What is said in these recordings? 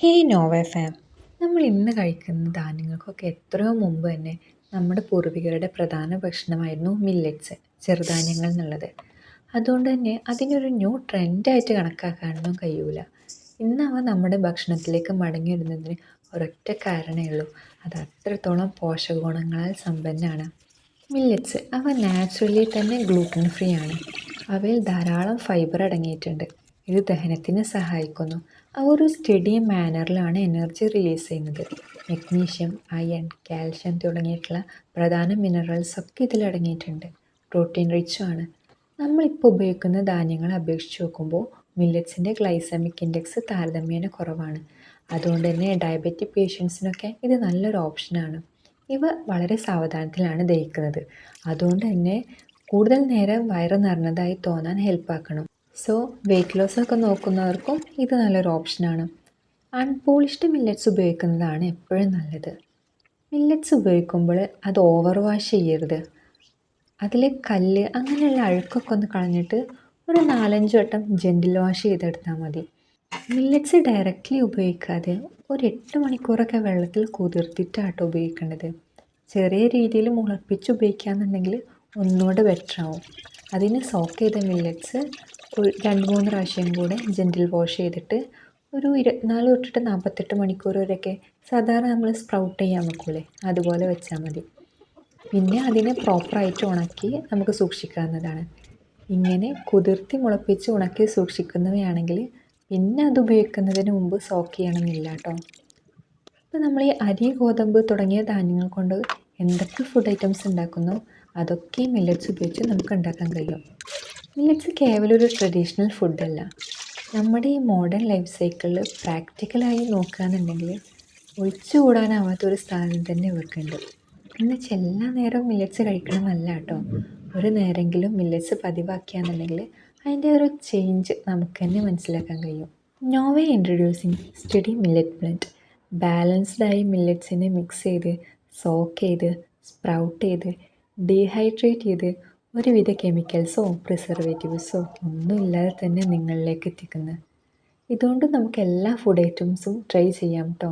ഹേ no way farm, നമ്മൾ ഇന്ന് കഴിക്കുന്ന ധാന്യങ്ങൾക്കൊക്കെ എത്രയോ മുമ്പ് തന്നെ നമ്മുടെ പൂർവികരുടെ പ്രധാന ഭക്ഷണമായിരുന്നു മില്ലറ്റ്സ്, ചെറുധാന്യങ്ങൾ എന്നുള്ളത്. അതുകൊണ്ട് തന്നെ അതിനൊരു ന്യൂ ട്രെൻഡായിട്ട് കണക്കാക്കാനൊന്നും കഴിയൂല. ഇന്ന് അവ നമ്മുടെ ഭക്ഷണത്തിലേക്ക് മടങ്ങി വരുന്നതിന് ഒരൊറ്റ കാരണമേ ഉള്ളൂ, അത് അത്രത്തോളം പോഷകഗുണങ്ങളാൽ സമ്പന്നമാണ്. മില്ലറ്റ്സ് അവ നാച്ചുറലി തന്നെ ഗ്ലൂട്ടൻ ഫ്രീ ആണ്. അവയിൽ ധാരാളം ഫൈബർ അടങ്ങിയിട്ടുണ്ട്. ഇത് ദഹനത്തിന് സഹായിക്കുന്നു. അവ ഒരു സ്റ്റഡി മാനറിലാണ് എനർജി റിലീസ് ചെയ്യുന്നത്. മഗ്നീഷ്യം, അയൺ, കാൽഷ്യം തുടങ്ങിയിട്ടുള്ള പ്രധാന മിനറൽസ് ഒക്കെ ഇതിൽ അടങ്ങിയിട്ടുണ്ട്. പ്രോട്ടീൻ റിച്ചും ആണ്. നമ്മളിപ്പോൾ ഉപയോഗിക്കുന്ന ധാന്യങ്ങളെ അപേക്ഷിച്ച് നോക്കുമ്പോൾ മില്ലറ്റ്സിൻ്റെ ഗ്ലൈസമിക് ഇൻഡെക്സ് താരതമ്യേന കുറവാണ്. അതുകൊണ്ട് തന്നെ ഡയബറ്റിക് പേഷ്യൻസിനൊക്കെ ഇത് നല്ലൊരു ഓപ്ഷനാണ്. ഇവ വളരെ സാവധാനത്തിലാണ് ദഹിക്കുന്നത്. അതുകൊണ്ട് തന്നെ കൂടുതൽ നേരം വയറ് നിറഞ്ഞതായി തോന്നാൻ ഹെൽപ്പാക്കണം. സോ വെയിറ്റ് ലോസ് ഒക്കെ നോക്കുന്നവർക്കും ഇത് നല്ലൊരു ഓപ്ഷനാണ്. അൺപോളിഷ്ഡ് മില്ലറ്റ്സ് ഉപയോഗിക്കുന്നതാണ് എപ്പോഴും നല്ലത്. മില്ലറ്റ്സ് ഉപയോഗിക്കുമ്പോൾ അത് ഓവർ വാഷ് ചെയ്യരുത്. അതിലെ കല്ല് അങ്ങനെയുള്ള അഴുക്കൊക്കെ ഒന്ന് കളഞ്ഞിട്ട് ഒരു 4-5 വട്ടം ജെൻറ്റിൽ വാഷ് ചെയ്തെടുത്താൽ മതി. മില്ലറ്റ്സ് ഡയറക്റ്റ്ലി ഉപയോഗിക്കാതെ ഒരു 8 മണിക്കൂറൊക്കെ വെള്ളത്തിൽ കുതിർത്തിട്ടാട്ടോ ഉപയോഗിക്കേണ്ടത്. ചെറിയ രീതിയിൽ മുളപ്പിച്ച് ഉപയോഗിക്കുകയെന്നുണ്ടെങ്കിൽ ഒന്നുകൂടെ ബെറ്റർ ആവും. അതിന് സോക്ക് ചെയ്ത മില്ലറ്റ്സ് ഒരു 2-3 പ്രാവശ്യം കൂടെ ജെൻറ്റിൽ വാഷ് ചെയ്തിട്ട് ഒരു 24 തൊട്ടിട്ട് 48 മണിക്കൂർ വരെയൊക്കെ സാധാരണ നമ്മൾ സ്പ്രൗട്ട് ചെയ്യാൻ വെക്കൂലേ, അതുപോലെ വെച്ചാൽ മതി. പിന്നെ അതിനെ പ്രോപ്പറായിട്ട് ഉണക്കി നമുക്ക് സൂക്ഷിക്കാവുന്നതാണ്. ഇങ്ങനെ കുതിർത്തി മുളപ്പിച്ച് ഉണക്കി സൂക്ഷിക്കുന്നവയാണെങ്കിൽ പിന്നെ അത് ഉപയോഗിക്കുന്നതിന് മുമ്പ് സോക്ക് ചെയ്യണമെന്നില്ല കേട്ടോ. ഇപ്പോൾ നമ്മൾ ഈ അരി, ഗോതമ്പ് തുടങ്ങിയ ധാന്യങ്ങൾ കൊണ്ട് എന്തൊക്കെ ഫുഡ് ഐറ്റംസ് ഉണ്ടാക്കുന്നോ അതൊക്കെ ഈ മില്ലറ്റ്സ് ഉപയോഗിച്ച് നമുക്ക് ഉണ്ടാക്കാൻ കഴിയും. മില്ലറ്റ്സ് കേവലം ഒരു ട്രഡീഷണൽ ഫുഡല്ല. നമ്മുടെ ഈ മോഡേൺ ലൈഫ് സൈക്കിളിൽ പ്രാക്ടിക്കലായി നോക്കുകയാണെന്നുണ്ടെങ്കിൽ ഒഴിച്ചുകൂടാനാവാത്തൊരു സ്ഥാനം തന്നെ ഇവർക്കുണ്ട്. എന്നുവെച്ചാൽ എല്ലാ നേരവും മില്ലറ്റ്സ് കഴിക്കണമെന്നല്ല കേട്ടോ. ഒരു നേരമെങ്കിലും മില്ലറ്റ്സ് പതിവാക്കുകയാണെന്നുണ്ടെങ്കിൽ അതിൻ്റെ ഒരു ചേഞ്ച് നമുക്ക് തന്നെ മനസ്സിലാക്കാൻ കഴിയും. നോവേ ഇൻട്രൊഡ്യൂസിങ് സ്റ്റഡി മില്ലറ്റ് ബ്ലെൻഡ്. ബാലൻസ്ഡായി മില്ലറ്റ്സിനെ മിക്സ് ചെയ്ത് സോക്ക് ചെയ്ത് സ്പ്രൗട്ട് ചെയ്ത് ഡീഹൈഡ്രേറ്റ് ചെയ്ത് ഒരുവിധ കെമിക്കൽസോ പ്രിസർവേറ്റീവ്സോ ഒന്നുമില്ലാതെ തന്നെ നിങ്ങളിലേക്ക് എത്തിക്കുന്നത്. ഇതുകൊണ്ട് നമുക്ക് എല്ലാ ഫുഡ് ഐറ്റംസും ട്രൈ ചെയ്യാം കേട്ടോ.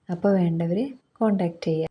അപ്പോൾ വേണ്ടവർ കോൺടാക്റ്റ് ചെയ്യുക.